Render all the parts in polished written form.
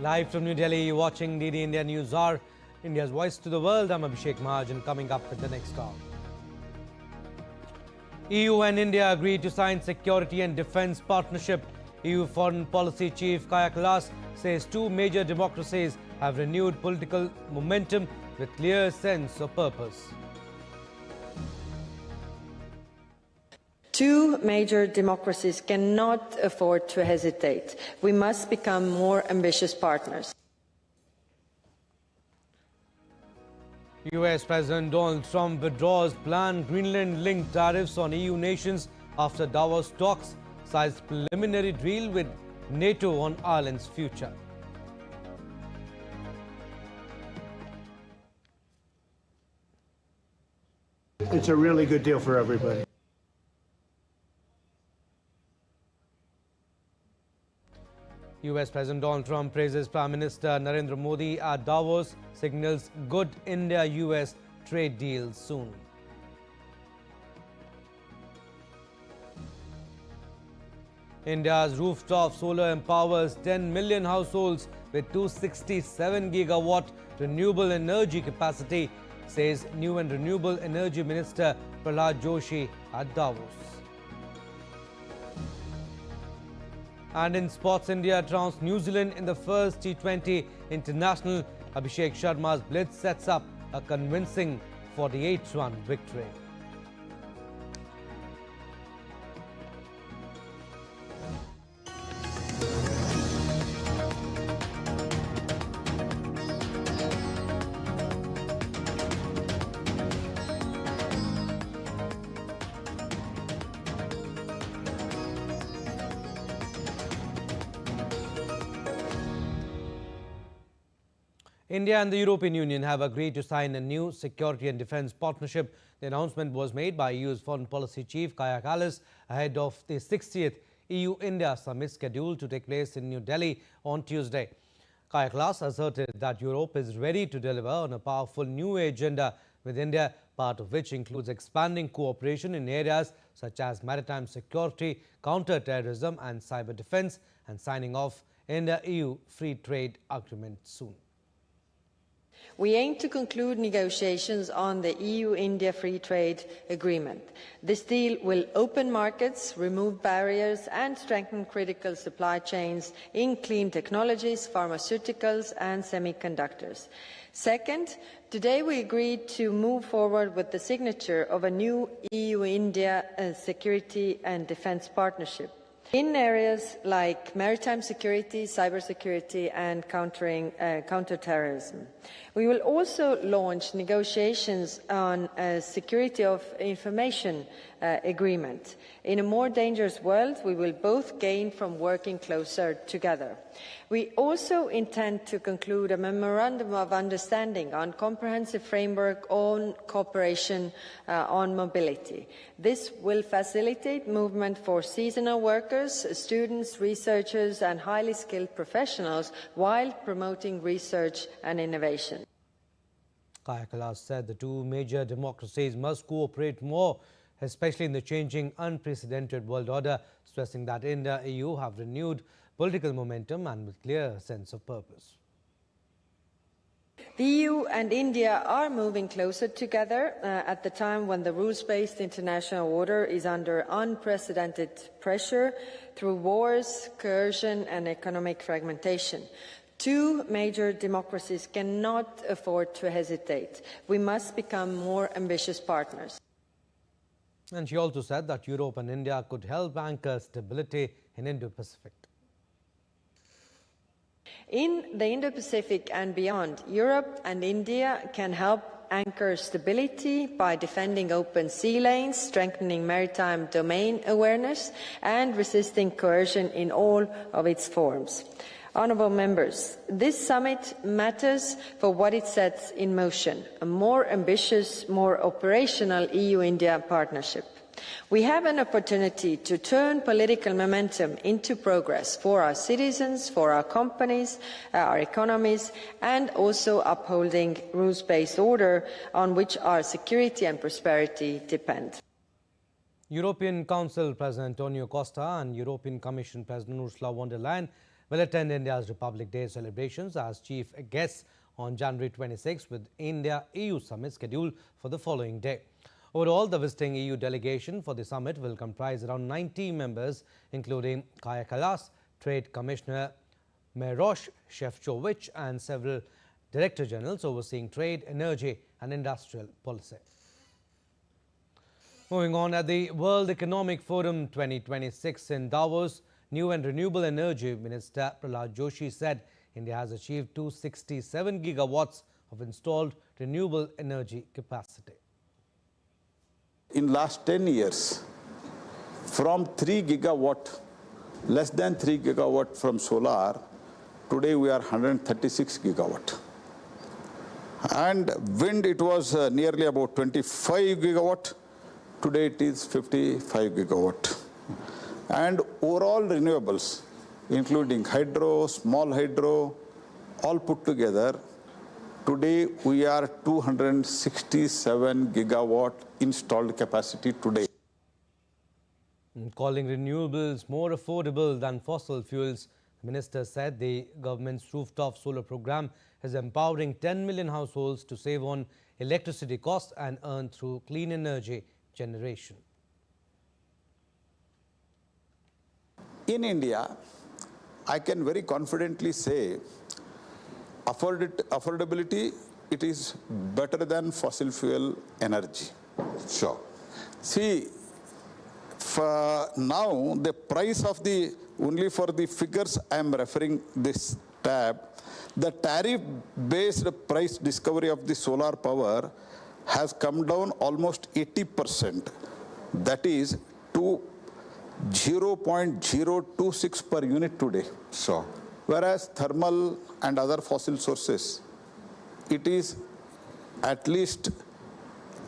Live from New Delhi, you're watching DD India News Hour, India's voice to the world. I'm Abhishek and coming up with the next hour. EU and India agreed to sign security and defence partnership. EU Foreign Policy Chief Kaja Kallas says two major democracies have renewed political momentum with clear sense of purpose. Two major democracies cannot afford to hesitate. We must become more ambitious partners. US President Donald Trump withdraws planned Greenland-linked tariffs on EU nations after Davos talks, signs preliminary deal with NATO on Ireland's future. It's a really good deal for everybody. US President Donald Trump praises Prime Minister Narendra Modi at Davos, signals good India-US trade deal soon. India's rooftop solar empowers 10 million households with 267 gigawatt renewable energy capacity, says new and renewable energy minister Prasar Joshi at Davos. And in sports, India trounced New Zealand in the first T20 international. Abhishek Sharma's blitz sets up a convincing 48-run victory. India and the European Union have agreed to sign a new security and defence partnership. The announcement was made by EU's Foreign Policy Chief Kaja Kallas ahead of the 60th EU-India summit scheduled to take place in New Delhi on Tuesday. Kaja Kallas asserted that Europe is ready to deliver on a powerful new agenda with India, part of which includes expanding cooperation in areas such as maritime security, counter-terrorism and cyber defence, and signing off India-EU free trade agreement soon. We aim to conclude negotiations on the EU-India Free Trade Agreement. This deal will open markets, remove barriers and strengthen critical supply chains in clean technologies, pharmaceuticals and semiconductors. Second, today we agreed to move forward with the signature of a new EU-India security and defence partnership in areas like maritime security, cybersecurity and counterterrorism. We will also launch negotiations on a security of information agreement. In a more dangerous world, we will both gain from working closer together. We also intend to conclude a memorandum of understanding on comprehensive framework on cooperation on mobility. This will facilitate movement for seasonal workers, students, researchers and highly skilled professionals while promoting research and innovation. Kaja Kallas said the two major democracies must cooperate more, especially in the changing, unprecedented world order, stressing that India and EU have renewed political momentum and with clear sense of purpose. The EU and India are moving closer together at the time when the rules-based international order is under unprecedented pressure through wars, coercion and economic fragmentation. Two major democracies cannot afford to hesitate. We must become more ambitious partners. And she also said that Europe and India could help anchor stability in Indo-Pacific. In the Indo-Pacific and beyond, Europe and India can help anchor stability by defending open sea lanes, strengthening maritime domain awareness, and resisting coercion in all of its forms. Honourable members, this summit matters for what it sets in motion, a more ambitious, more operational EU-India partnership. We have an opportunity to turn political momentum into progress for our citizens, for our companies, our economies, and also upholding rules-based order on which our security and prosperity depend. European Council President Antonio Costa and European Commission President Ursula von der Leyen will attend India's Republic Day celebrations as chief guests on January 26 with India-EU summit scheduled for the following day. Overall, the visiting EU delegation for the summit will comprise around 90 members, including Kaja Kallas, Trade Commissioner Maroš Šefčovič, and several Director Generals overseeing trade, energy and industrial policy. Moving on, at the World Economic Forum 2026 in Davos, New and Renewable Energy Minister Prasar Joshi said India has achieved 267 gigawatts of installed renewable energy capacity. In last 10 years, from 3 gigawatt, less than 3 gigawatt from solar, today we are 136 gigawatt. And wind, it was nearly about 25 gigawatt. Today it is 55 gigawatt. And overall renewables, including hydro, small hydro, all put together, today we are 267 gigawatt installed capacity today. Calling renewables more affordable than fossil fuels, the minister said the government's rooftop solar program is empowering 10 million households to save on electricity costs and earn through clean energy generation. In India, I can very confidently say affordability, it is better than fossil fuel energy. Sure. See, for now the price of the, only for the figures I am referring this tab, the tariff-based price discovery of the solar power has come down almost 80%. That is to 0.026 per unit today. Sure. Whereas thermal and other fossil sources, it is at least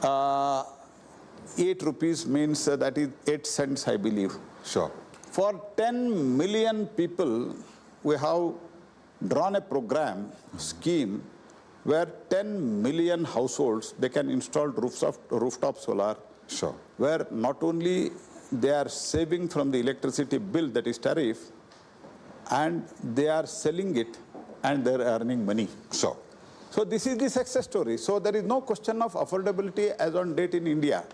8 rupees, means that is 8 cents, I believe. Sure. For 10 million people, we have drawn a program, scheme, where 10 million households, they can install rooftop solar. Sure. Where not only they are saving from the electricity bill, that is tariff, and they are selling it and they are earning money. Sure. So this is the success story. So there is no question of affordability as on date in India.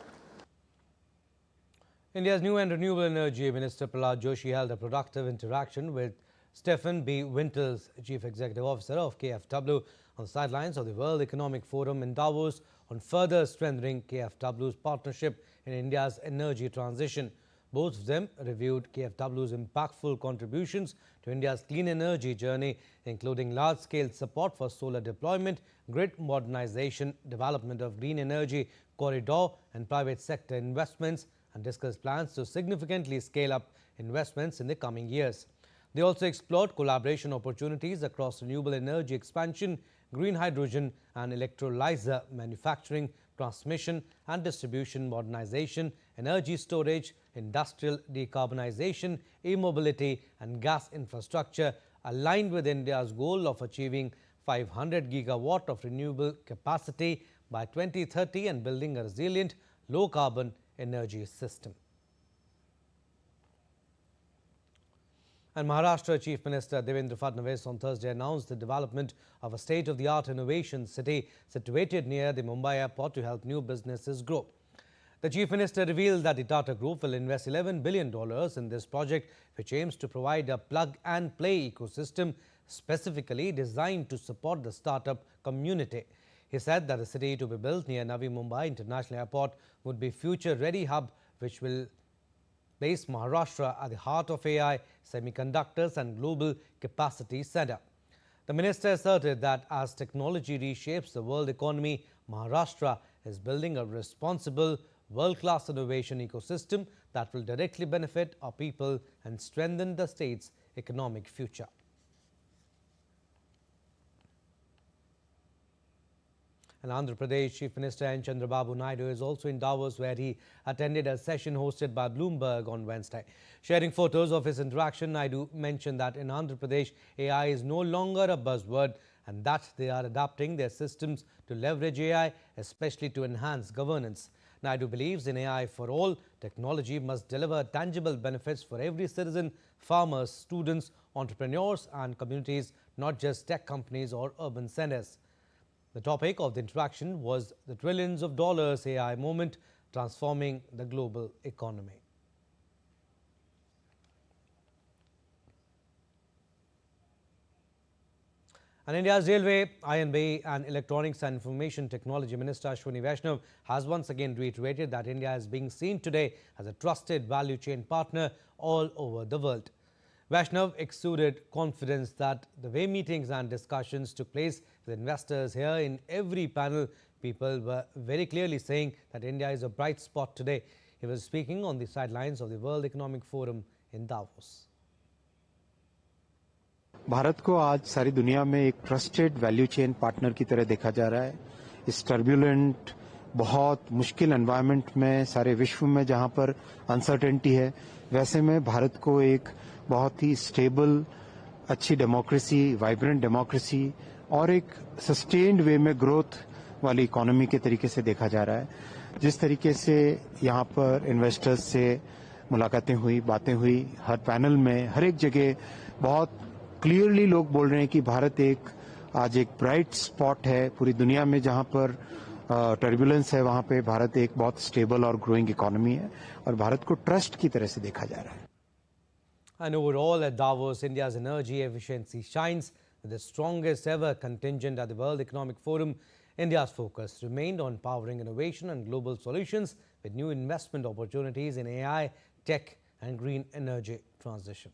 India's new and renewable energy minister Prasar Joshi held a productive interaction with Stephen B. Winters, Chief Executive Officer of KfW, on the sidelines of the World Economic Forum in Davos on further strengthening KfW's partnership in India's energy transition. Both of them reviewed KfW's impactful contributions to India's clean energy journey, including large-scale support for solar deployment, grid modernization, development of green energy corridor and private sector investments, and discussed plans to significantly scale up investments in the coming years. They also explored collaboration opportunities across renewable energy expansion, green hydrogen and electrolyzer manufacturing, transmission and distribution modernization, energy storage, industrial decarbonization, e-mobility and gas infrastructure, aligned with India's goal of achieving 500 gigawatt of renewable capacity by 2030 and building a resilient, low-carbon energy system. And Maharashtra Chief Minister Devendra Fadnavis on Thursday announced the development of a state-of-the-art innovation city situated near the Mumbai airport to help new businesses grow. The Chief Minister revealed that the Tata Group will invest $11 billion in this project, which aims to provide a plug-and-play ecosystem specifically designed to support the startup community. He said that the city to be built near Navi Mumbai International Airport would be a future-ready hub which will place Maharashtra at the heart of AI, semiconductors and global capacity center. The minister asserted that as technology reshapes the world economy, Maharashtra is building a responsible, world-class innovation ecosystem that will directly benefit our people and strengthen the state's economic future. And Andhra Pradesh Chief Minister N. Chandrababu Naidu is also in Davos, where he attended a session hosted by Bloomberg on Wednesday. Sharing photos of his interaction, Naidu mentioned that in Andhra Pradesh, AI is no longer a buzzword and that they are adapting their systems to leverage AI, especially to enhance governance. Naidu believes in AI for all. Technology must deliver tangible benefits for every citizen, farmers, students, entrepreneurs and communities, not just tech companies or urban centers. The topic of the interaction was the trillions of dollars AI movement transforming the global economy. And India's Railway, INB and Electronics and Information Technology Minister Ashwini Vaishnav has once again reiterated that India is being seen today as a trusted value chain partner all over the world. Vaishnav exuded confidence that the way meetings and discussions took place with investors here, in every panel, people were very clearly saying that India is a bright spot today. He was speaking on the sidelines of the World Economic Forum in Davos. Bharat को आज सारी दुनिया में एक trusted value chain partner की तरह देखा जा रहा है। इस टर्बुलेंट, बहुत मुश्किल एनवायरनमेंट में सारे विश्व में जहां पर अनसर्टेनिटी है, वैसे में भारत को एक बहुत ही स्टेबल, अच्छी डेमोक्रेसी, वाइब्रेंट डेमोक्रेसी और एक सस्टेन्ड वे में ग्रोथ वाली इकोनॉमी के तरीके से देखा जा रहा है। जिस तरीके से यहां पर इन्वेस्टर्स से मुलाकातें हुई, बातें हुई, हर पैनल में, हर एक जगह बहुत क्लियरली लोग बोल रहे हैं कि भारत आज एक ब्राइट स्पॉट है पूरी दुनिया में। जहां पर टर्बुलेंस है, वहां पे भारत एक बहुत स्टेबल और ग्रोइंग इकोनॉमी है और भारत को ट्रस्ट की तरह से देखा जा रहा है। And overall at Davos, India's energy efficiency shines. With the strongest ever contingent at the World Economic Forum, India's focus remained on powering innovation and global solutions with new investment opportunities in AI, tech and green energy transition.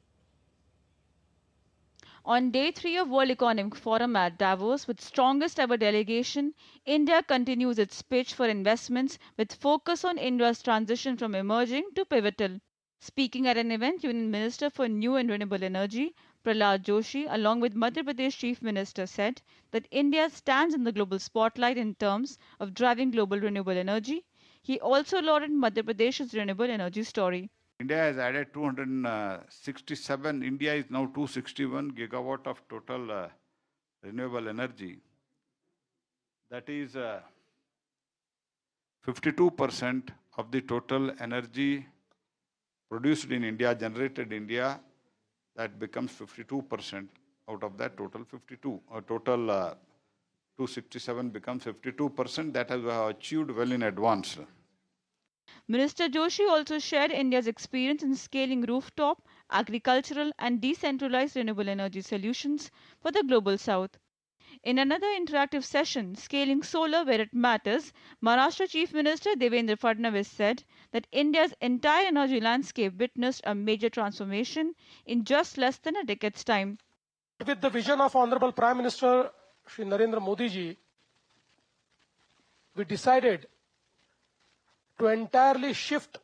On day 3 of World Economic Forum at Davos, with strongest ever delegation, India continues its pitch for investments with focus on India's transition from emerging to pivotal. Speaking at an event, Union Minister for New and Renewable Energy, Prasar Joshi, along with Madhya Pradesh Chief Minister, said that India stands in the global spotlight in terms of driving global renewable energy. He also lauded Madhya Pradesh's renewable energy story. India has added 267, India is now 261 gigawatt of total renewable energy. That is 52% of the total energy produced in India, generated in India. That becomes 52% out of that total 52. Total 267 becomes 52%. That we have achieved well in advance. Minister Joshi also shared India's experience in scaling rooftop, agricultural and decentralized renewable energy solutions for the global south. In another interactive session, Scaling Solar Where It Matters, Maharashtra Chief Minister Devendra Fadnavis said that India's entire energy landscape witnessed a major transformation in just less than a decade's time. With the vision of Honorable Prime Minister Shri Narendra Modi ji, we decided to entirely shift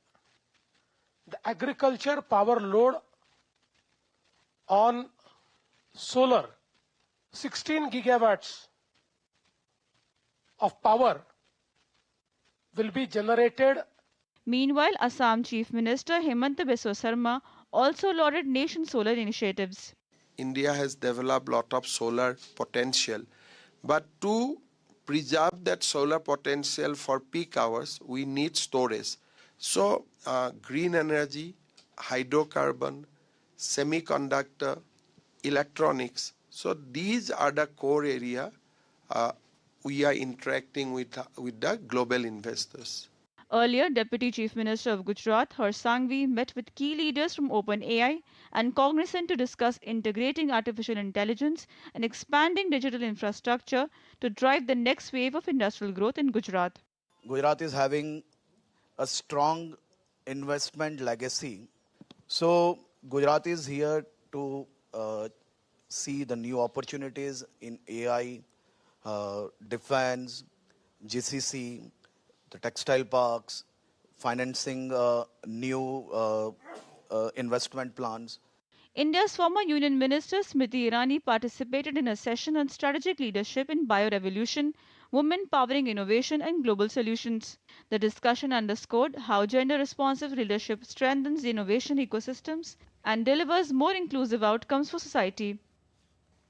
the agriculture power load on solar. 16 gigawatts of power will be generated. Meanwhile, Assam Chief Minister Hemanta Biswa Sharma also lauded nation solar initiatives. India has developed a lot of solar potential, but to preserve that solar potential for peak hours, we need storage. So, green energy, hydrocarbon, semiconductor, electronics. So, these are the core area we are interacting with the global investors. Earlier, Deputy Chief Minister of Gujarat, Harsh Sanghvi, met with key leaders from OpenAI and Cognizant to discuss integrating artificial intelligence and expanding digital infrastructure to drive the next wave of industrial growth in Gujarat. Gujarat is having a strong investment legacy. So, Gujarat is here to see the new opportunities in AI, defense, GCC, the textile parks, financing new investment plans. India's former Union Minister Smriti Irani participated in a session on strategic leadership in biorevolution, women powering innovation and global solutions. The discussion underscored how gender-responsive leadership strengthens the innovation ecosystems and delivers more inclusive outcomes for society.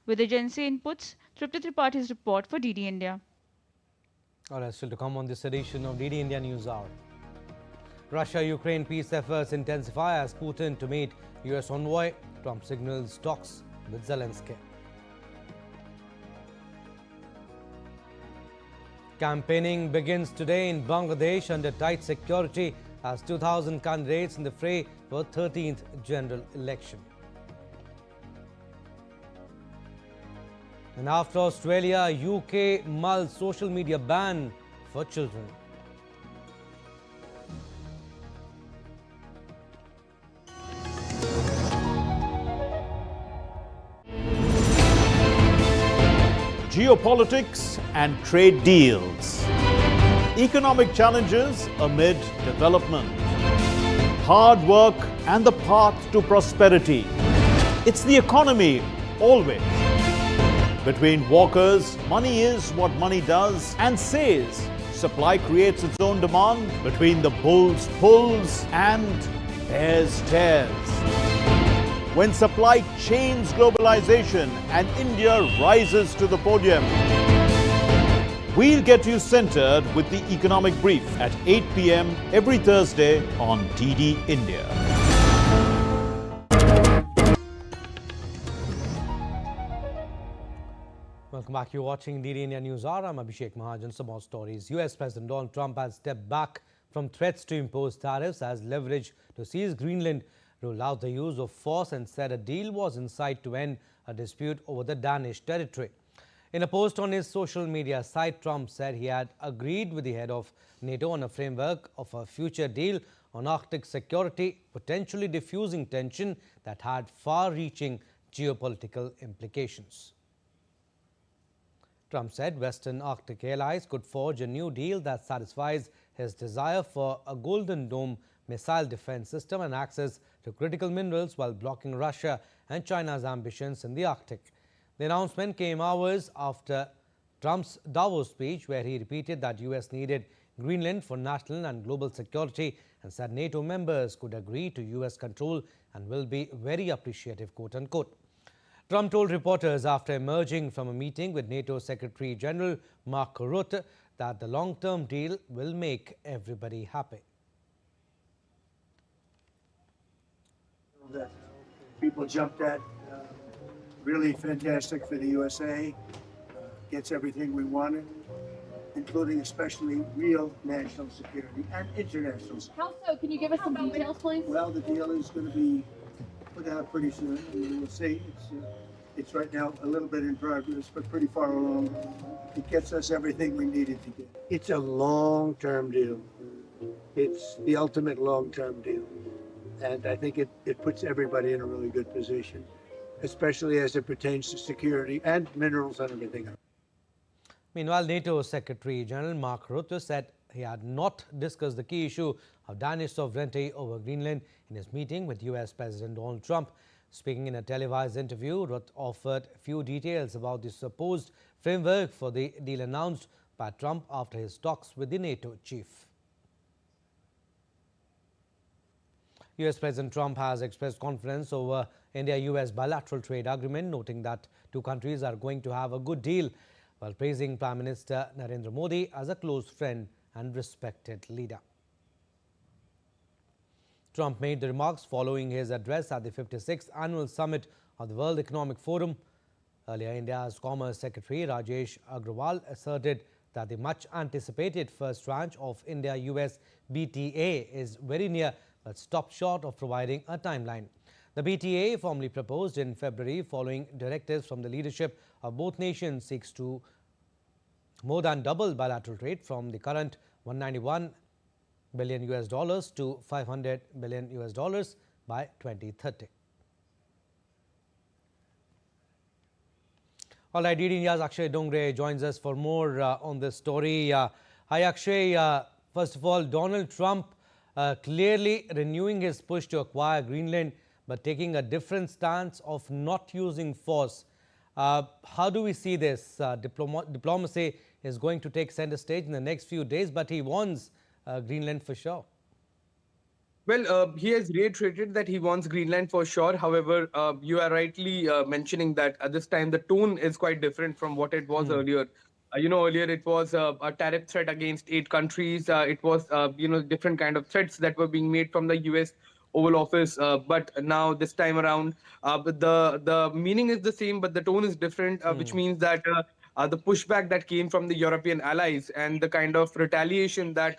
With agency inputs, Tripti Tripaঠি's report for DD India. All right, still to come on this edition of DD India News Hour. Russia-Ukraine peace efforts intensify as Putin to meet US envoy. Trump signals talks with Zelensky. Campaigning begins today in Bangladesh under tight security as 2,000 candidates in the fray for 13th general election. And after Australia, UK mulls social media ban for children. Geopolitics and trade deals. Economic challenges amid development. Hard work and the path to prosperity. It's the economy always. Between walkers, money is what money does and says. Supply creates its own demand. Between the bulls pulls and bears tears. When supply chains globalization and India rises to the podium. We'll get you centered with the economic brief at 8 p.m. every Thursday on DD India. Welcome back. You're watching DD India News Hour. I'm Abhishek Mahajan. Some more stories. US President Donald Trump has stepped back from threats to impose tariffs as leverage to seize Greenland, ruled out the use of force and said a deal was in sight to end a dispute over the Danish territory. In a post on his social media site, Trump said he had agreed with the head of NATO on a framework of a future deal on Arctic security, potentially diffusing tension that had far-reaching geopolitical implications. Trump said Western Arctic allies could forge a new deal that satisfies his desire for a Golden Dome missile defense system and access to critical minerals while blocking Russia and China's ambitions in the Arctic. The announcement came hours after Trump's Davos speech, where he repeated that US needed Greenland for national and global security and said NATO members could agree to US control and will be very appreciative, quote unquote. Trump told reporters after emerging from a meeting with NATO Secretary General Mark Rutte that the long-term deal will make everybody happy. That people jumped at, really fantastic for the USA, gets everything we wanted, including especially real national security and international security. How so? Can you give us some details, please? Well, the deal is going to be put out pretty soon, and we'll see. It's right now a little bit in progress, but pretty far along. It gets us everything we needed to get. It's a long-term deal. It's the ultimate long-term deal. And I think it puts everybody in a really good position, especially as it pertains to security and minerals and everything else. Meanwhile, NATO Secretary General Mark Rutte said he had not discussed the key issue of Danish sovereignty over Greenland in his meeting with US President Donald Trump. Speaking in a televised interview, Rutte offered few details about the supposed framework for the deal announced by Trump after his talks with the NATO chief. US President Trump has expressed confidence over India-US bilateral trade agreement, noting that two countries are going to have a good deal, while praising Prime Minister Narendra Modi as a close friend and respected leader. Trump made the remarks following his address at the 56th annual summit of the World Economic Forum. Earlier, India's Commerce Secretary Rajesh Agrawal asserted that the much-anticipated first tranche of India-US BTA is very near, but stopped short of providing a timeline. The BTA, formally proposed in February following directives from the leadership of both nations, seeks to more than double bilateral trade from the current $191 billion to $500 billion by 2030. All right, DD India's Akshay Dongre joins us for more on this story. Hi Akshay, first of all, Donald Trump clearly renewing his push to acquire Greenland, but taking a different stance of not using force. How do we see this? Diplomacy is going to take center stage in the next few days, but he wants Greenland for sure. Well, he has reiterated that he wants Greenland for sure. However, you are rightly mentioning that at this time the tone is quite different from what it was earlier. Earlier it was a tariff threat against 8 countries. It was, different kind of threats that were being made from the US Oval Office. But now this time around, the meaning is the same, but the tone is different, which means that the pushback that came from the European allies and the kind of retaliation that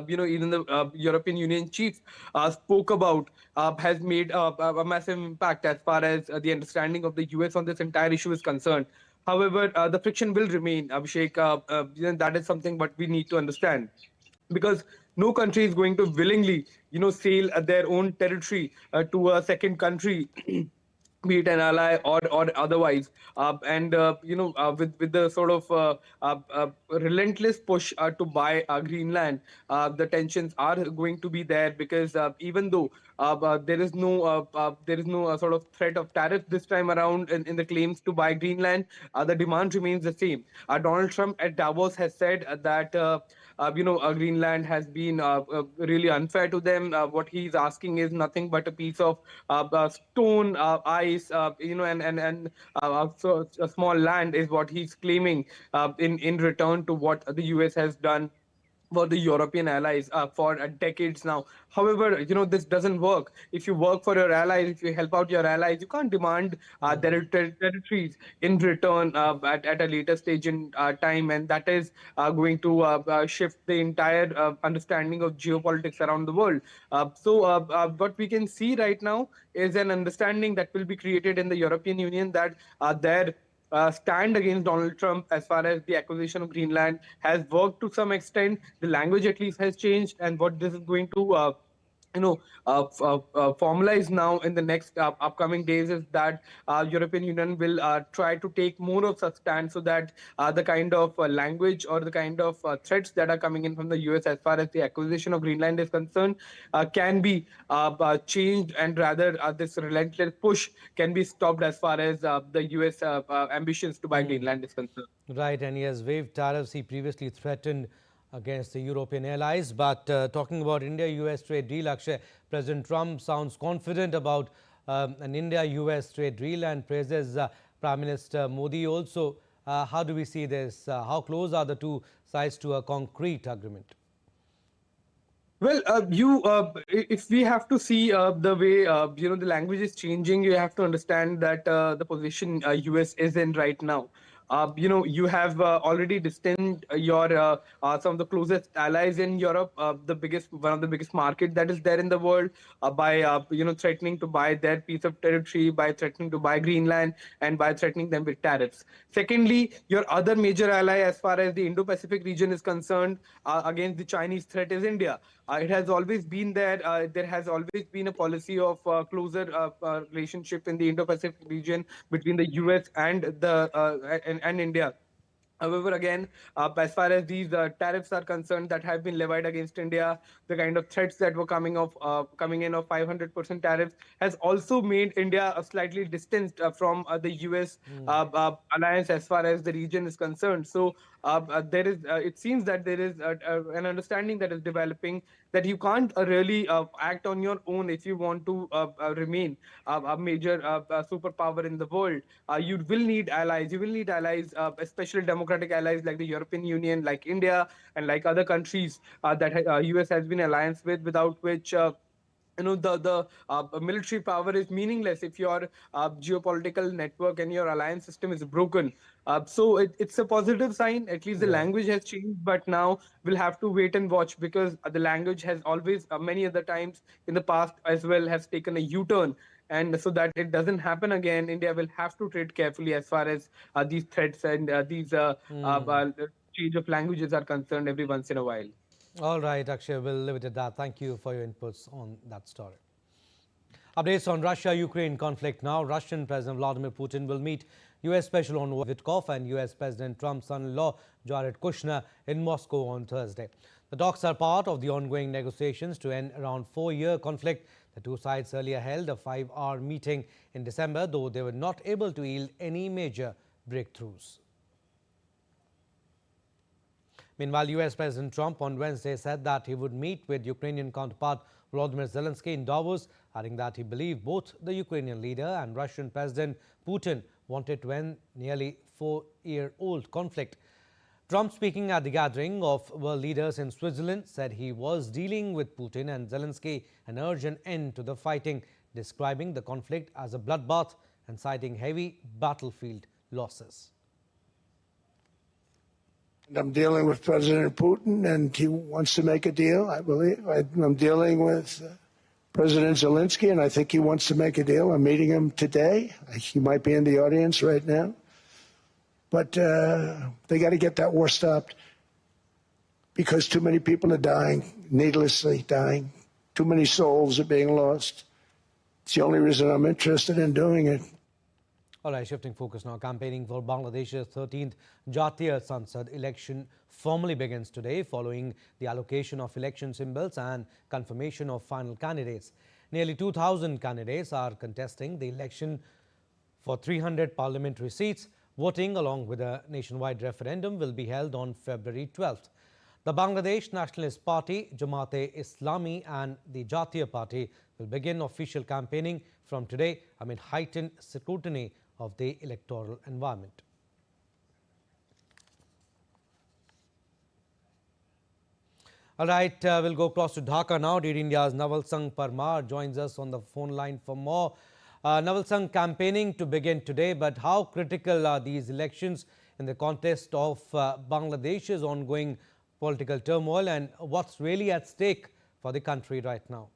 even the European Union chief spoke about has made a massive impact as far as the understanding of the US on this entire issue is concerned. However, the friction will remain, Abhishek. That is something what we need to understand, because no country is going to willingly, sail their own territory to a second country. Be it an ally or otherwise, and with the sort of relentless push to buy Greenland, the tensions are going to be there, because even though there is no sort of threat of tariff this time around in the claims to buy Greenland, the demand remains the same. Donald Trump at Davos has said that Greenland has been really unfair to them. What he's asking is nothing but a piece of stone, ice, so a small land is what he's claiming in return to what the US has done for the European allies for decades now. However, this doesn't work. If you work for your allies, if you help out your allies, you can't demand their territories in return at a later stage in time, and that is going to shift the entire understanding of geopolitics around the world. What we can see right now is an understanding that will be created in the European Union, that their stand against Donald Trump as far as the acquisition of Greenland has worked to some extent. The language at least has changed, and what this is going to formalize now in the next upcoming days is that European Union will try to take more of such stand, so that the kind of language or the kind of threats that are coming in from the US as far as the acquisition of Greenland is concerned can be changed, and rather this relentless push can be stopped as far as the US ambitions to buy Greenland is concerned. Right, and he has waived tariffs he previously threatened against the European allies. But talking about India-US trade deal, Akshay, President Trump sounds confident about an India-US trade deal and praises Prime Minister Modi also. How do we see this? How close are the two sides to a concrete agreement? Well, if we have to see the way the language is changing, you have to understand that the position US is in right now. You have already distanced your some of the closest allies in Europe, one of the biggest market that is there in the world, by threatening to buy their piece of territory, by threatening to buy Greenland, and by threatening them with tariffs. Secondly, your other major ally as far as the Indo-Pacific region is concerned against the Chinese threat is India. It has always been there. There has always been a policy of closer relationship in the Indo-Pacific region between the US and and India. However, again, as far as these tariffs are concerned that have been levied against India, the kind of threats that were coming in of 500% tariffs has also made India slightly distanced from the US alliance as far as the region is concerned. So there is, it seems that there is an understanding that is developing that you can't really act on your own if you want to remain a major superpower in the world. You will need allies. You will need allies, especially democratic allies like the European Union, like India, and like other countries that US has been alliance with, without which the military power is meaningless if your geopolitical network and your alliance system is broken. It's a positive sign. At least the language has changed, but now we'll have to wait and watch, because the language has always, many other times in the past as well, has taken a U-turn. And so that it doesn't happen again, India will have to tread carefully as far as these threats and these change of languages are concerned every once in a while. All right, Akshay, we'll leave it at that. Thank you for your inputs on that story. Updates on Russia-Ukraine conflict now. Russian President Vladimir Putin will meet US Special Envoy Vitkov and US President Trump's son-in-law Jared Kushner in Moscow on Thursday. The talks are part of the ongoing negotiations to end around 4-year conflict. The two sides earlier held a 5-hour meeting in December, though they were not able to yield any major breakthroughs. Meanwhile, US President Trump on Wednesday said that he would meet with Ukrainian counterpart Volodymyr Zelensky in Davos adding that he believed both the Ukrainian leader and Russian President Putin wanted to end nearly 4-year-old conflict. Trump, speaking at the gathering of world leaders in Switzerland, said he was dealing with Putin and Zelensky and urged an end to the fighting, describing the conflict as a bloodbath and citing heavy battlefield losses. I'm dealing with President Putin, and he wants to make a deal, I believe. I'm dealing with President Zelensky, and I think he wants to make a deal. I'm meeting him today. He might be in the audience right now. But they got to get that war stopped because too many people are dying, needlessly dying. Too many souls are being lost. It's the only reason I'm interested in doing it. All right, shifting focus now. Campaigning for Bangladesh's 13th Jatiya Sansad election formally begins today following the allocation of election symbols and confirmation of final candidates. Nearly 2,000 candidates are contesting the election for 300 parliamentary seats. Voting, along with a nationwide referendum, will be held on February 12th. The Bangladesh Nationalist Party, Jamaat-e-Islami and the Jatiya Party will begin official campaigning from today amid heightened scrutiny of the electoral environment. All right, we'll go across to Dhaka now. Air India's Naval Sangh Parmar joins us on the phone line for more. Naval Sangh, campaigning to begin today, but how critical are these elections in the context of Bangladesh's ongoing political turmoil, and what's really at stake for the country right now?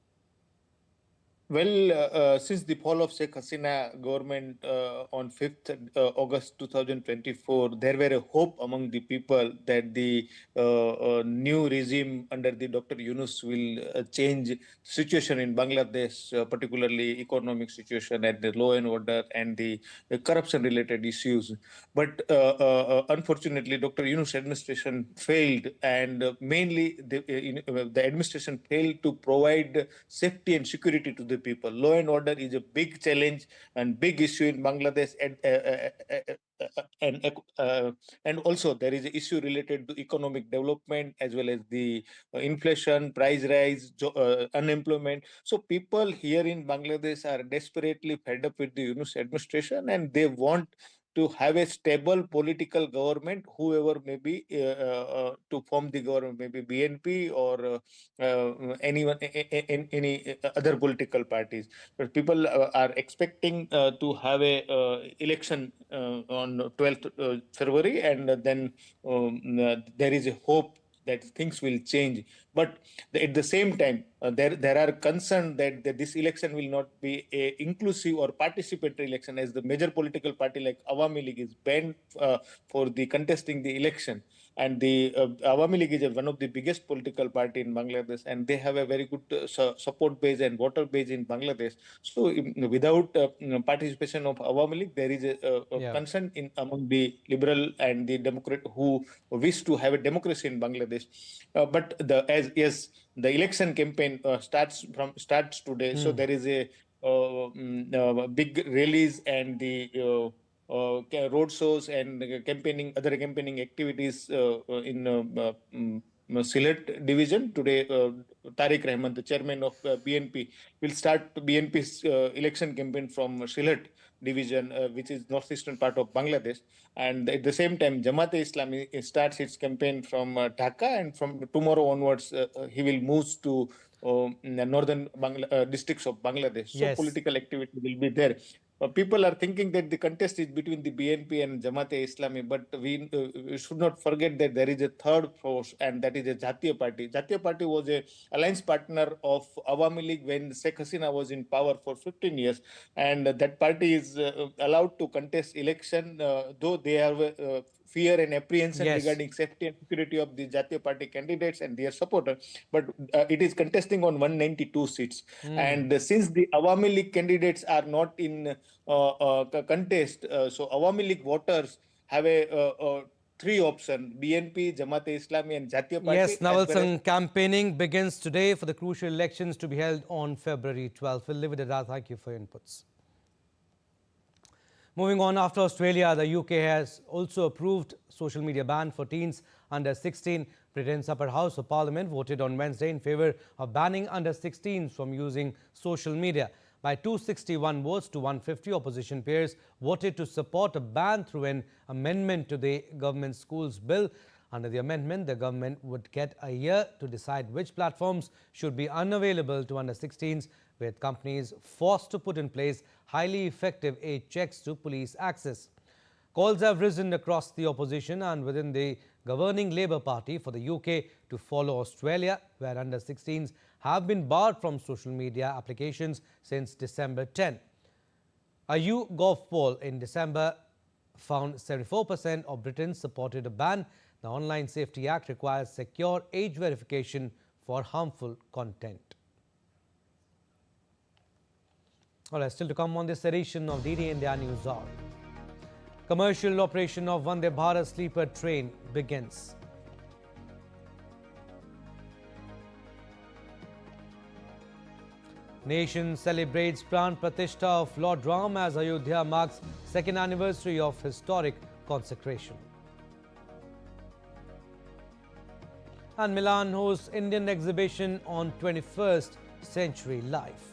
Well, since the fall of Sheikh Hasina government on 5th August 2024, there were a hope among the people that the new regime under the Dr. Yunus will change situation in Bangladesh, particularly economic situation and the law and order and the corruption-related issues. But unfortunately, Dr. Yunus' administration failed, and mainly the administration failed to provide safety and security to the people. Law and order is a big challenge and big issue in Bangladesh, and also there is an issue related to economic development as well as the inflation, price rise, unemployment. So people here in Bangladesh are desperately fed up with the Yunus administration, and they want to have a stable political government, whoever may be, to form the government, maybe BNP or anyone, any other political parties. But people are expecting to have a election on 12th February, and then there is a hope that things will change. But at the same time, there are concerns that this election will not be a inclusive or participatory election, as the major political party like Awami League is banned for the contesting the election. And the Awami League is one of the biggest political party in Bangladesh, and they have a very good support base and voter base in Bangladesh. So without participation of Awami League, there is a concern among the liberal and the Democrat who wish to have a democracy in Bangladesh. But the election campaign starts today, so there is a big rallies and the road shows and other campaigning activities in Sylhet division. Today, Tariq Rahman, the chairman of BNP, will start BNP's election campaign from Sylhet division, which is northeastern part of Bangladesh. And at the same time, Jamaat-e-Islami starts its campaign from Dhaka, and from tomorrow onwards, he will move to northern districts of Bangladesh. So political activity will be there. People are thinking that the contest is between the BNP and Jamaat-e-Islami, but we should not forget that there is a third force, and that is a Jatiya Party. Jatiya Party was a alliance partner of Awami League when Sheikh Hasina was in power for 15 years, and that party is allowed to contest election, though they have fear and apprehension regarding safety and security of the Jatiya Party candidates and their supporters, but it is contesting on 192 seats. And since the Awami League candidates are not in contest, so Awami League voters have a three options: BNP, Jamaat-e-Islami and Jatiya Party. Yes, Naval Sangh, campaigning begins today for the crucial elections to be held on February 12th. We'll leave it at that. Thank you for your inputs. Moving on, after Australia, the UK has also approved social media ban for teens under 16. Britain's upper house of parliament voted on Wednesday in favour of banning under 16s from using social media. By 261 votes to 150, opposition peers voted to support a ban through an amendment to the government schools bill. Under the amendment, the government would get a year to decide which platforms should be unavailable to under 16s, with companies forced to put in place highly effective age checks to police access. Calls have risen across the opposition and within the governing Labour Party for the UK to follow Australia, where under 16s have been barred from social media applications since December 10. A YouGov poll in December found 74% of Britons supported a ban. The Online Safety Act requires secure age verification for harmful content. All right, still to come on this edition of DD India News Hour. Commercial operation of Vande Bharat sleeper train begins. Nation celebrates Pran Pratishtha of Lord Ram as Ayodhya marks second anniversary of historic consecration. And Milan hosts Indian exhibition on 21st Century Life.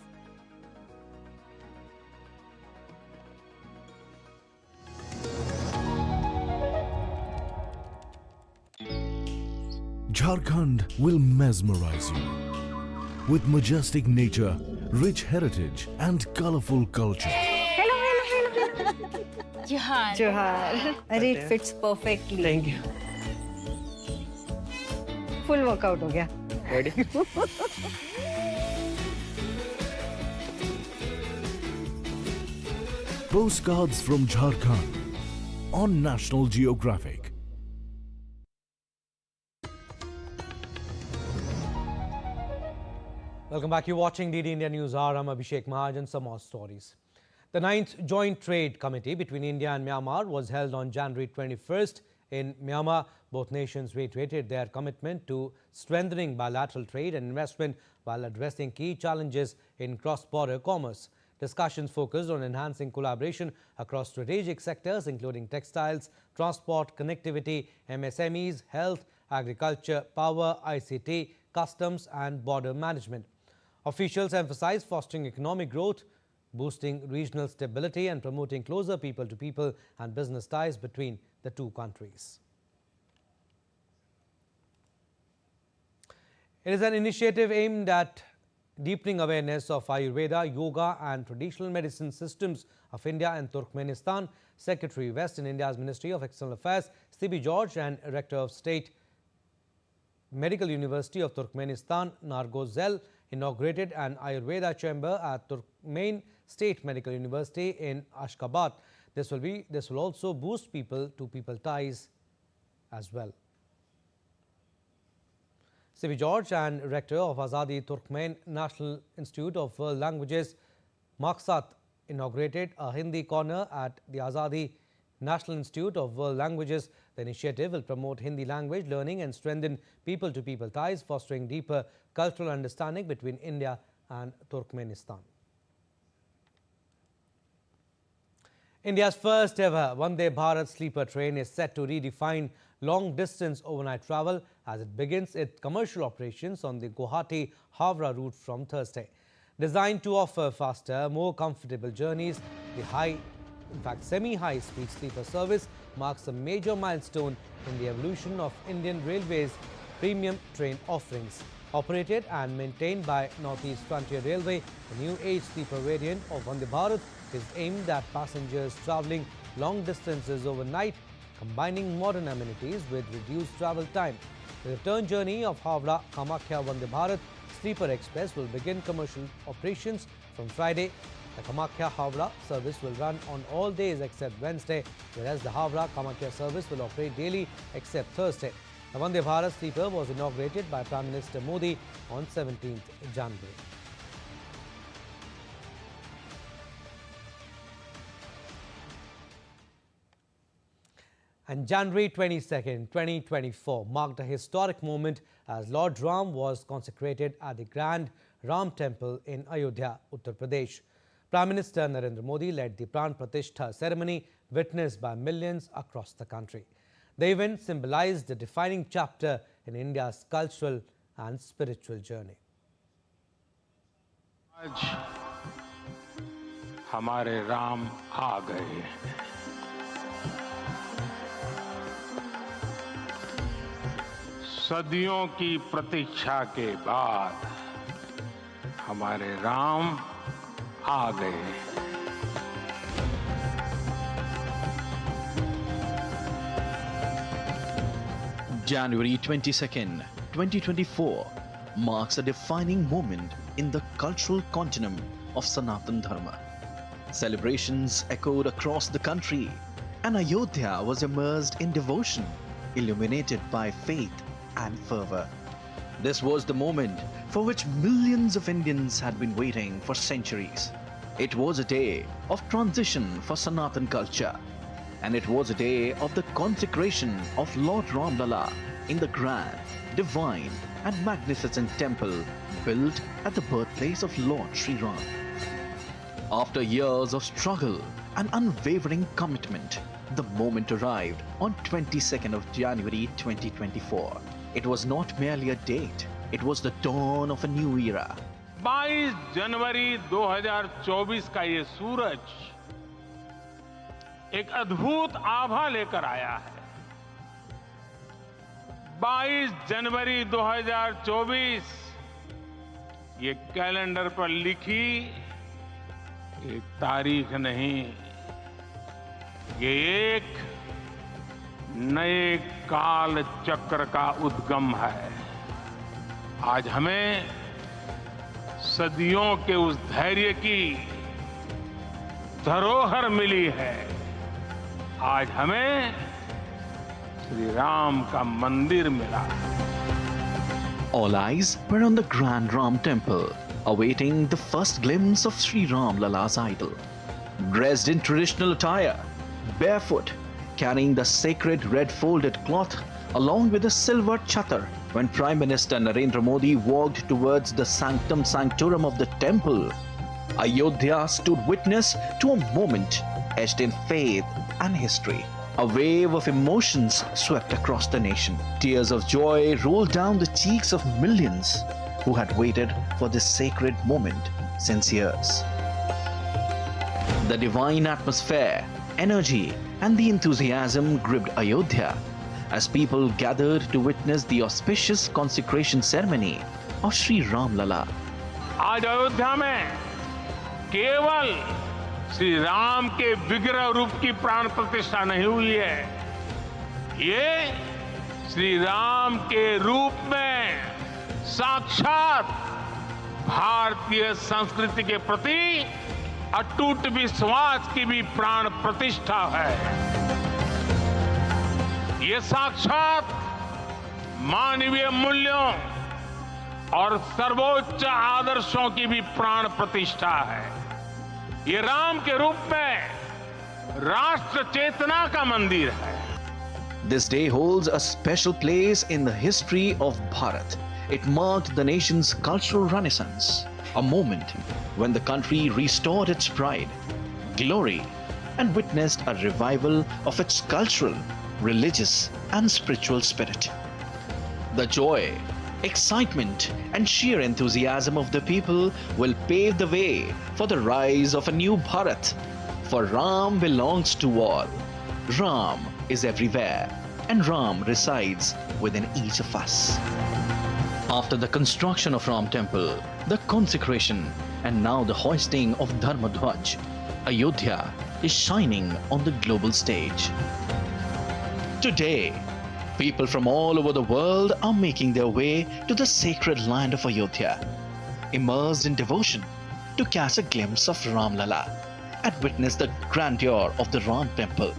Jharkhand will mesmerize you with majestic nature, rich heritage and colorful culture. Hello. Johar. Johar. It fits perfectly. Thank you. Full workout हो गया. Ready? Postcards from Jharkhand on National Geographic. Welcome back. You're watching DD India News Hour. I'm Abhishek and some more stories. The 9th Joint Trade Committee between India and Myanmar was held on January 21st in Myanmar. Both nations reiterated their commitment to strengthening bilateral trade and investment while addressing key challenges in cross-border commerce. Discussions focused on enhancing collaboration across strategic sectors including textiles, transport, connectivity, MSMEs, health, agriculture, power, ICT, customs and border management. Officials emphasized fostering economic growth, boosting regional stability and promoting closer people-to-people and business ties between the two countries. It is an initiative aimed at deepening awareness of Ayurveda, yoga and traditional medicine systems of India and Turkmenistan. Secretary West in India's Ministry of External Affairs, C.B. George, and Rector of State Medical University of Turkmenistan, Nargozel, inaugurated an Ayurveda chamber at Turkmen State Medical University in Ashgabat. This will also boost people-to-people ties as well. C.B. George and Rector of Azadi Turkmen National Institute of World Languages, Maqsad, inaugurated a Hindi corner at the Azadi National Institute of World Languages. The initiative will promote Hindi language learning and strengthen people-to-people ties, fostering deeper cultural understanding between India and Turkmenistan. India's first ever Vande Bharat sleeper train is set to redefine long-distance overnight travel as it begins its commercial operations on the Guwahati-Howrah route from Thursday. Designed to offer faster, more comfortable journeys, the semi-high speed sleeper service marks a major milestone in the evolution of Indian Railways premium train offerings. Operated and maintained by Northeast Frontier Railway, the new age sleeper variant of Vande Bharat is aimed at passengers travelling long distances overnight, combining modern amenities with reduced travel time. The return journey of Howrah-Kamakhya Vande Bharat Sleeper Express will begin commercial operations from Friday. The Kamakhya-Howrah service will run on all days except Wednesday, whereas the Howrah-Kamakhya service will operate daily except Thursday. The Vande Bharat sleeper was inaugurated by Prime Minister Modi on 17th January. And January 22nd, 2024 marked a historic moment as Lord Ram was consecrated at the Grand Ram Temple in Ayodhya, Uttar Pradesh. Prime Minister Narendra Modi led the Pran Pratishtha ceremony witnessed by millions across the country. The event symbolized the defining chapter in India's cultural and spiritual journey. आज हमारे राम आ गए हैं। सदियों की प्रतीक्षा के बाद हमारे राम आ गए हैं। January 22nd, 2024 marks a defining moment in the cultural continuum of Sanatan Dharma. Celebrations echoed across the country, and Ayodhya was immersed in devotion, illuminated by faith and fervor. This was the moment for which millions of Indians had been waiting for centuries. It was a day of transition for Sanatan culture, and it was a day of the consecration of Lord Ram Lala in the grand, divine and magnificent temple built at the birthplace of Lord Sri Ram. After years of struggle and unwavering commitment, the moment arrived on 22nd of January 2024. It was not merely a date, it was the dawn of a new era. 22 जनवरी 2024 का ये सूरज एक अद्भुत आभा लेकर आया है। 22 जनवरी 2024 ये calendar पर लिखी एक तारीख नहीं, ये एक नए काल चक्र का उद्गम है। आज हमें सदियों के उस धैर्य की धरोहर मिली है। आज हमें श्री राम का मंदिर मिला। All eyes were on the Grand Ram Temple, awaiting the first glimpse of Sri Ram Lala's idol. Dressed in traditional attire, barefoot, carrying the sacred red folded cloth along with a silver chatar, when Prime Minister Narendra Modi walked towards the sanctum sanctorum of the temple, Ayodhya stood witness to a moment etched in faith and history. A wave of emotions swept across the nation. Tears of joy rolled down the cheeks of millions who had waited for this sacred moment since years. The divine atmosphere, energy, and the enthusiasm gripped Ayodhya as people gathered to witness the auspicious consecration ceremony of Sri Ram Lala. आज अयोध्या में केवल श्री राम के विग्रह रूप की प्राण प्रतिष्ठा नहीं हुई है, ये श्री राम के रूप में साक्षात भारतीय संस्कृति के प्रति अटूट विश्वास की भी प्राण प्रतिष्ठा है। ये साक्षात मानवीय मूल्यों और सर्वोच्च आदर्शों की भी प्राण प्रतिष्ठा है। ये राम के रूप में राष्ट्र चेतना का मंदिर है। This day holds a special place in the history of Bharat. It marked the nation's cultural renaissance, a moment when the country restored its pride, glory, and witnessed a revival of its cultural, religious, and spiritual spirit. The joy, excitement, and sheer enthusiasm of the people will pave the way for the rise of a new Bharat. For Ram belongs to all. Ram is everywhere, and Ram resides within each of us. After the construction of Ram Temple, the consecration, and now the hoisting of Dharma Dhwaj, Ayodhya is shining on the global stage. Today, people from all over the world are making their way to the sacred land of Ayodhya, immersed in devotion to catch a glimpse of Ram Lala and witness the grandeur of the Ram Temple.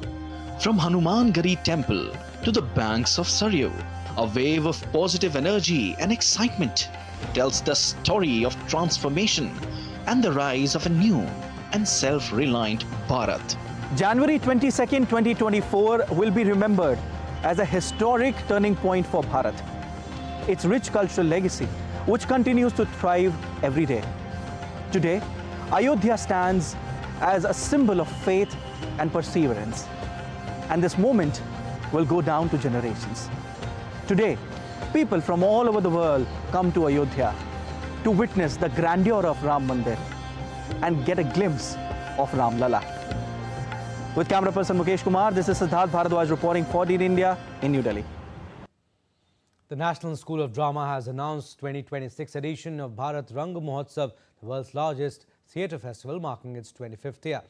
From Hanuman Gari Temple to the banks of Saryu, a wave of positive energy and excitement tells the story of transformation and the rise of a new and self-reliant Bharat. January 22nd, 2024 will be remembered as a historic turning point for Bharat. Its rich cultural legacy, which continues to thrive every day. Today, Ayodhya stands as a symbol of faith and perseverance. And this moment will go down to generations. Today, people from all over the world come to Ayodhya to witness the grandeur of Ram Mandir and get a glimpse of Ram Lala. With camera person Mukesh Kumar, this is Siddharth Bharadwaj reporting for DD India in New Delhi. The National School of Drama has announced 2026 edition of Bharat Rang Mahotsav, the world's largest theatre festival, marking its 25th year.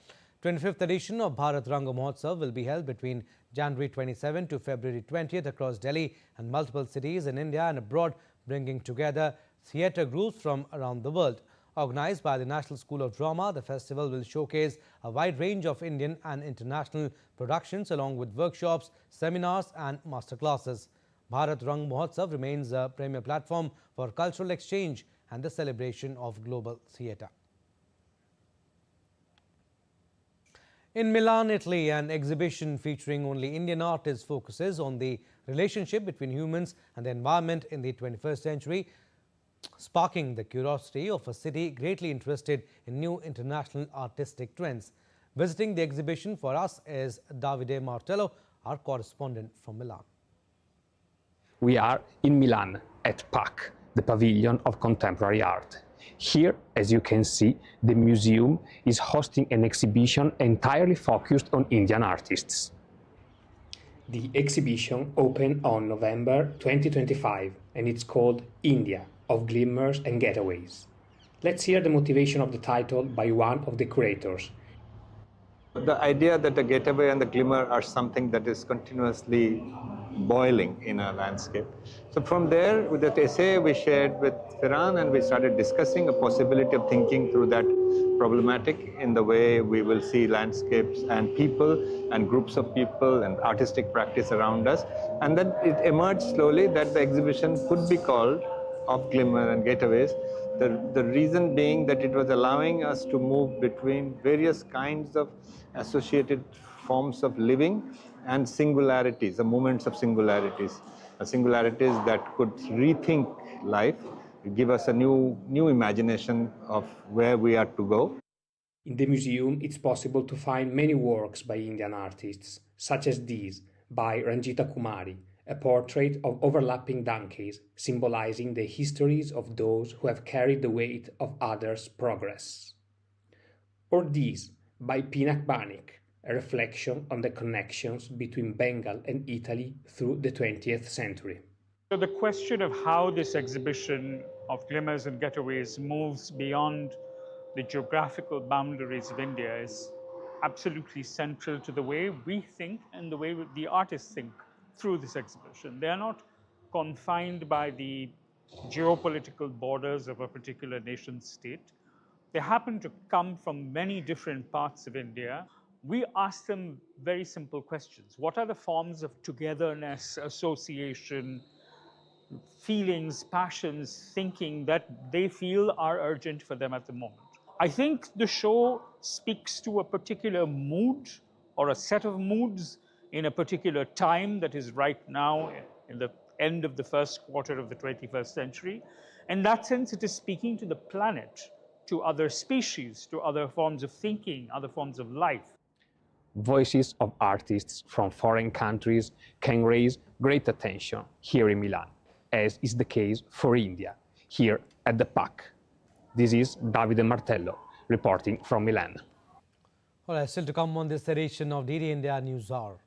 25th edition of Bharat Rang Mahotsav will be held between January 27 to February 20th across Delhi and multiple cities in India and abroad, bringing together theatre groups from around the world. Organized by the National School of Drama, the festival will showcase a wide range of Indian and international productions along with workshops, seminars and masterclasses. Bharat Rang Mahotsav remains a premier platform for cultural exchange and the celebration of global theatre. In Milan, Italy, an exhibition featuring only Indian artists focuses on the relationship between humans and the environment in the 21st century, sparking the curiosity of a city greatly interested in new international artistic trends. Visiting the exhibition for us is Davide Martello, our correspondent from Milan. We are in Milan at Pact, the Pavilion of Contemporary Art. Here, as you can see, the museum is hosting an exhibition entirely focused on Indian artists. The exhibition opened on November 2025 and it's called India, of Glimmers and Getaways. Let's hear the motivation of the title by one of the curators. The idea that the getaway and the glimmer are something that is continuously boiling in a landscape. So from there, with that essay we shared with Firan, and we started discussing a possibility of thinking through that problematic in the way we will see landscapes and people and groups of people and artistic practice around us. And then it emerged slowly that the exhibition could be called Of Glimmer and Getaways. The reason being that it was allowing us to move between various kinds of associated forms of living and singularities, the moments of singularities that could rethink life, give us a new imagination of where we are to go. In the museum, it's possible to find many works by Indian artists, such as these by Ranjita Kumari, a portrait of overlapping donkeys symbolizing the histories of those who have carried the weight of others' progress. Or these by Pinak Banik, a reflection on the connections between Bengal and Italy through the 20th century. So the question of how this exhibition of Glimmers and Getaways moves beyond the geographical boundaries of India is absolutely central to the way we think and the way the artists think through this exhibition. They are not confined by the geopolitical borders of a particular nation state. They happen to come from many different parts of India. We ask them very simple questions. What are the forms of togetherness, association, feelings, passions, thinking that they feel are urgent for them at the moment? I think the show speaks to a particular mood or a set of moods in a particular time that is right now in the end of the first quarter of the 21st century. In that sense, it is speaking to the planet, to other species, to other forms of thinking, other forms of life. Voices of artists from foreign countries can raise great attention here in Milan, as is the case for India, here at the Pact. This is Davide Martello, reporting from Milan. All right, still to come on this edition of DD India News Hour.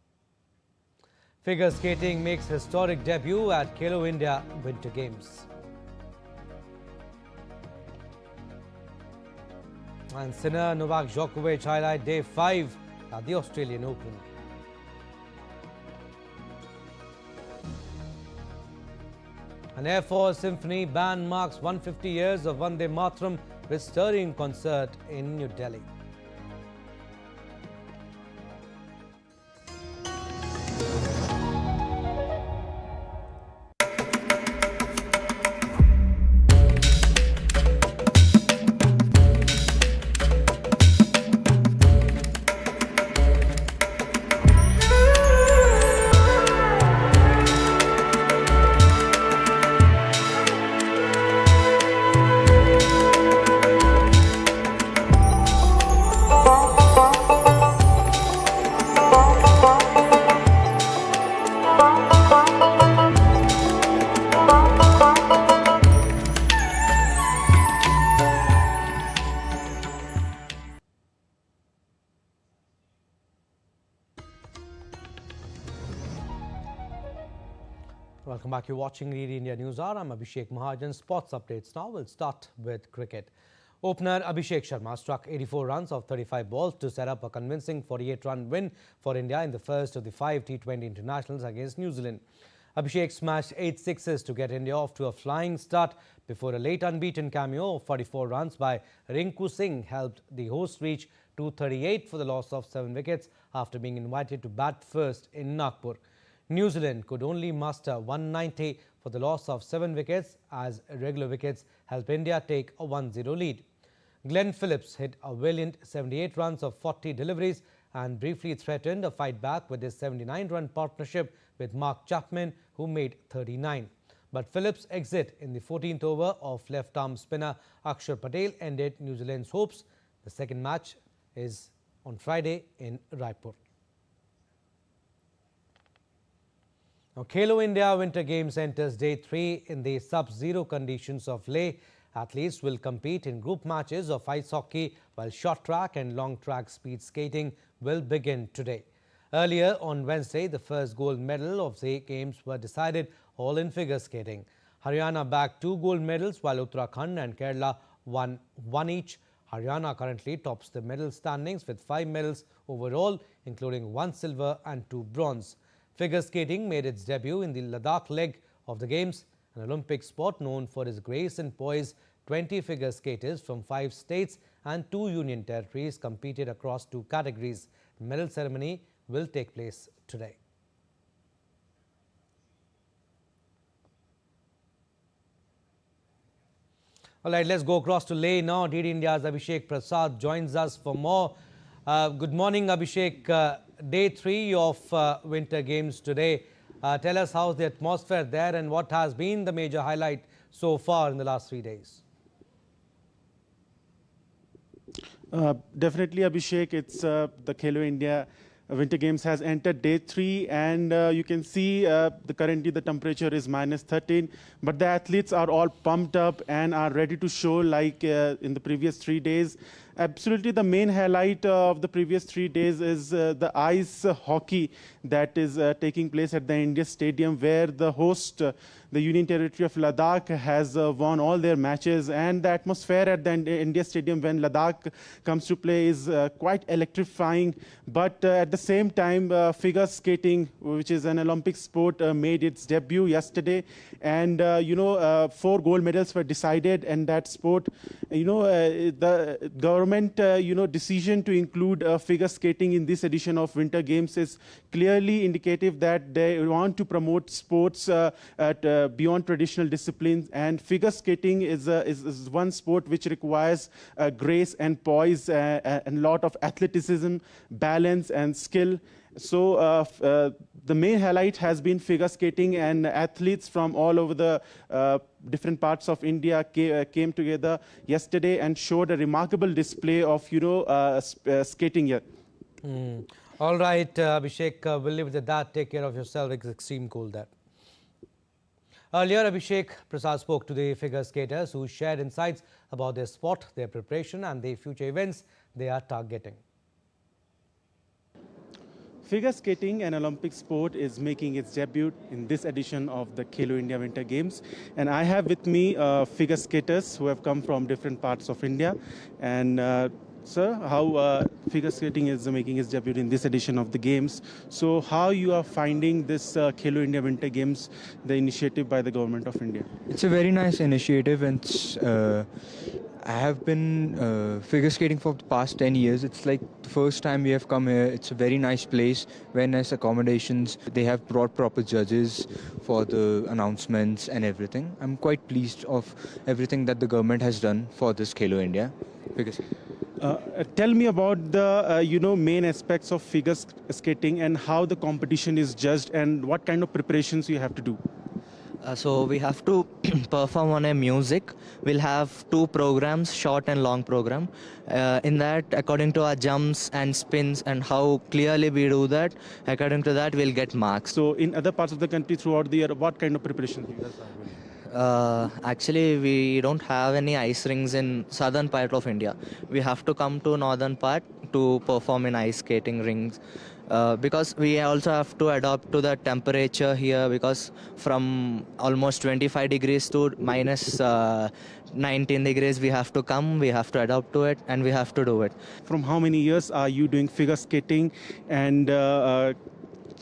Figure skating makes historic debut at Khelo India Winter Games. And Sinner Novak Djokovic highlight day 5 at the Australian Open. An Air Force Symphony band marks 150 years of Vande Mataram with stirring concert in New Delhi. Welcome back. You're watching Read India News Hour. I'm Abhishek Mahajan. Sports updates now. We'll start with cricket. Opener Abhishek Sharma struck 84 runs off 35 balls to set up a convincing 48-run win for India in the first of the 5 T20 internationals against New Zealand. Abhishek smashed 8 sixes to get India off to a flying start before a late unbeaten cameo of 44 runs by Rinku Singh helped the hosts reach 238 for the loss of 7 wickets after being invited to bat first in Nagpur. New Zealand could only muster 190 for the loss of 7 wickets as irregular wickets helped India take a 1-0 lead. Glenn Phillips hit a valiant 78 runs of 40 deliveries and briefly threatened a fight back with his 79-run partnership with Mark Chapman, who made 39. But Phillips' exit in the 14th over of left-arm spinner Akshar Patel ended New Zealand's hopes. The second match is on Friday in Raipur. Now, Khelo India Winter Games enters day 3 in the sub-zero conditions of Leh. Athletes will compete in group matches of ice hockey, while short track and long track speed skating will begin today. Earlier on Wednesday, the first gold medal of the games were decided all in figure skating. Haryana bagged 2 gold medals, while Uttarakhand and Kerala won 1 each. Haryana currently tops the medal standings with 5 medals overall, including 1 silver and 2 bronze. Figure skating made its debut in the Ladakh leg of the Games, an Olympic sport known for its grace and poise. 20 figure skaters from 5 states and 2 union territories competed across 2 categories. The medal ceremony will take place today. All right, let's go across to Leh now. DD India's Abhishek Prasad joins us for more. Good morning, Abhishek. Day 3 of Winter Games today. Tell us how's the atmosphere there and what has been the major highlight so far in the last 3 days. Definitely, Abhishek, it's the Khelo India Winter Games has entered day 3, and you can see currently the temperature is -13, but the athletes are all pumped up and are ready to show like in the previous 3 days. Absolutely, the main highlight of the previous 3 days is the ice hockey that is taking place at the India Stadium, where the host, the Union Territory of Ladakh, has won all their matches. And the atmosphere at the India Stadium when Ladakh comes to play is quite electrifying. But at the same time, figure skating, which is an Olympic sport, made its debut yesterday. And, 4 gold medals were decided in that sport. The government decision to include figure skating in this edition of Winter Games is clearly indicative that they want to promote sports beyond traditional disciplines, and figure skating is one sport which requires grace and poise and a lot of athleticism, balance and skill. So the main highlight has been figure skating, and athletes from all over the different parts of India came together yesterday and showed a remarkable display of skating here. All right, Abhishek, we'll leave it at that. Take care of yourself. It's extreme cold there. Earlier, Abhishek Prasad spoke to the figure skaters who shared insights about their sport, their preparation and the future events they are targeting. Figure skating, an Olympic sport, is making its debut in this edition of the Khelo India Winter Games. And I have with me figure skaters who have come from different parts of India. And sir, how figure skating is making its debut in this edition of the Games. So how you are finding this Khelo India Winter Games, the initiative by the Government of India? It's a very nice initiative, and I have been figure skating for the past 10 years. It's like the first time we have come here. It's a very nice place, very nice accommodations. They have brought proper judges for the announcements and everything. I'm quite pleased of everything that the government has done for this Khelo India. Tell me about the main aspects of figure skating and how the competition is judged and what kind of preparations you have to do. So we have to perform on a music. We'll have 2 programs, short and long program. In that, according to our jumps and spins and how clearly we do that, according to that, we'll get marks. So in other parts of the country throughout the year, what kind of preparation do you guys have? Actually, we don't have any ice rings in southern part of India. We have to come to northern part to perform in ice skating rings. Because we also have to adapt to the temperature here, because from almost 25 degrees to minus 19 degrees we have to come, we have to adapt to it, and we have to do it. From how many years are you doing figure skating? And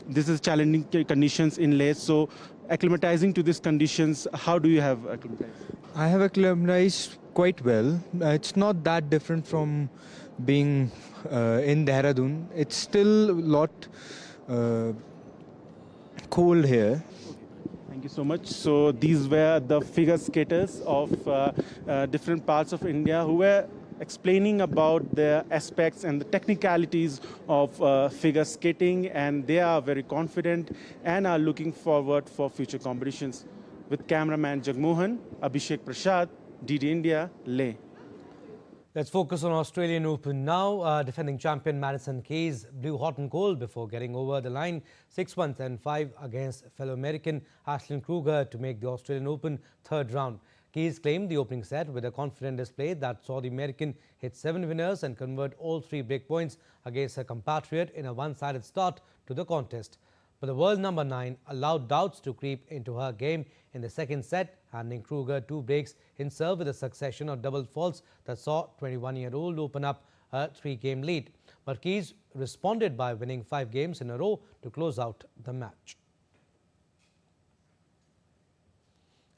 this is challenging conditions in Leh. So acclimatizing to these conditions, how do you have acclimatized? I have acclimatized quite well. It's not that different from being in Dehradun. It's still a lot cold here. Thank you so much. So these were the figure skaters of different parts of India who were explaining about the aspects and the technicalities of figure skating, and they are very confident and are looking forward for future competitions. With cameraman Jagmohan, Abhishek Prasad, DD India, Leh. Let's focus on Australian Open now. Defending champion Madison Keys blew hot and cold before getting over the line 6-1, 10-5 against fellow American Ashlyn Kruger to make the Australian Open third round. Keys claimed the opening set with a confident display that saw the American hit 7 winners and convert all 3 breakpoints against her compatriot in a one-sided start to the contest. But the world number 9 allowed doubts to creep into her game in the second set, handing Kruger 2 breaks in serve with a succession of double faults that saw 21-year-old open up a 3-game lead. But Keys responded by winning 5 games in a row to close out the match.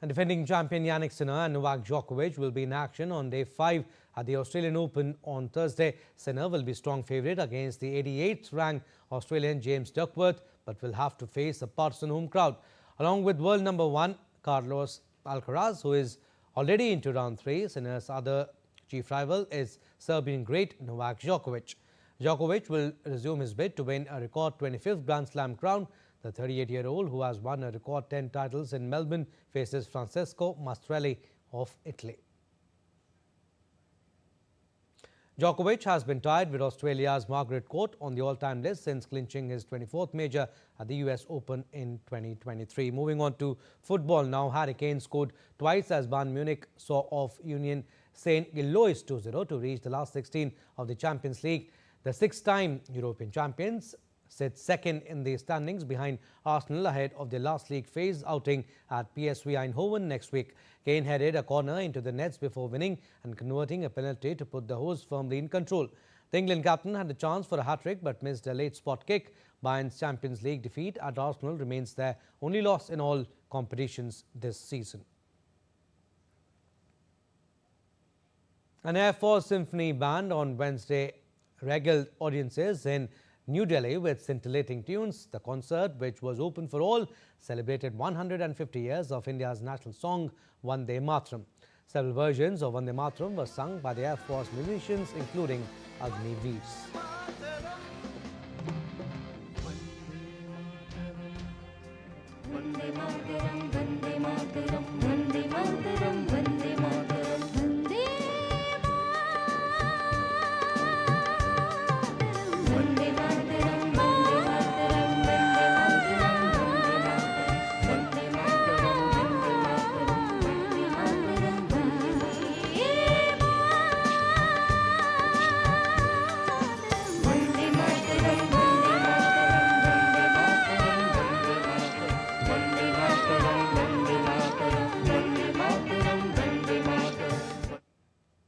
And defending champion Jannik Sinner and Novak Djokovic will be in action on day 5 at the Australian Open on Thursday. Sinner will be strong favourite against the 88th ranked Australian James Duckworth, but will have to face a partisan home crowd. Along with world number 1 Carlos Alcaraz, who is already into round 3, Sinner's other chief rival is Serbian great Novak Djokovic. Djokovic will resume his bid to win a record 25th Grand Slam crown. The 38-year-old, who has won a record 10 titles in Melbourne, faces Francesco Mastrelli of Italy. Djokovic has been tied with Australia's Margaret Court on the all-time list since clinching his 24th major at the US Open in 2023. Moving on to football now, Hurricanes scored twice as Bayern Munich saw off Union Saint-Gilloise 2-0 to reach the last 16 of the Champions League. The 6-time European champions sit second in the standings behind Arsenal ahead of their last league phase outing at PSV Eindhoven next week. Kane headed a corner into the nets before winning and converting a penalty to put the hosts firmly in control. The England captain had a chance for a hat-trick but missed a late spot kick. Bayern's Champions League defeat at Arsenal remains their only loss in all competitions this season. An Air Force Symphony Band on Wednesday regaled audiences in New Delhi with scintillating tunes. The concert, which was open for all, celebrated 150 years of India's national song, Vande Mataram. Several versions of Vande Mataram were sung by the Air Force musicians, including Agni Veers.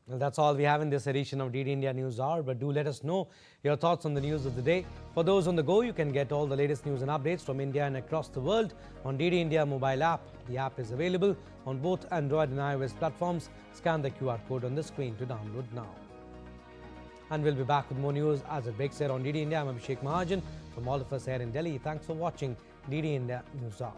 That's all we have in this edition of DD India News Hour, but do let us know your thoughts on the news of the day. For those on the go, you can get all the latest news and updates from India and across the world on DD India mobile app. The app is available on both Android and iOS platforms. Scan the QR code on the screen to download now. And we'll be back with more news as it breaks here on DD India. I'm Abhishek Mahajan. From all of us here in Delhi, thanks for watching DD India News Hour.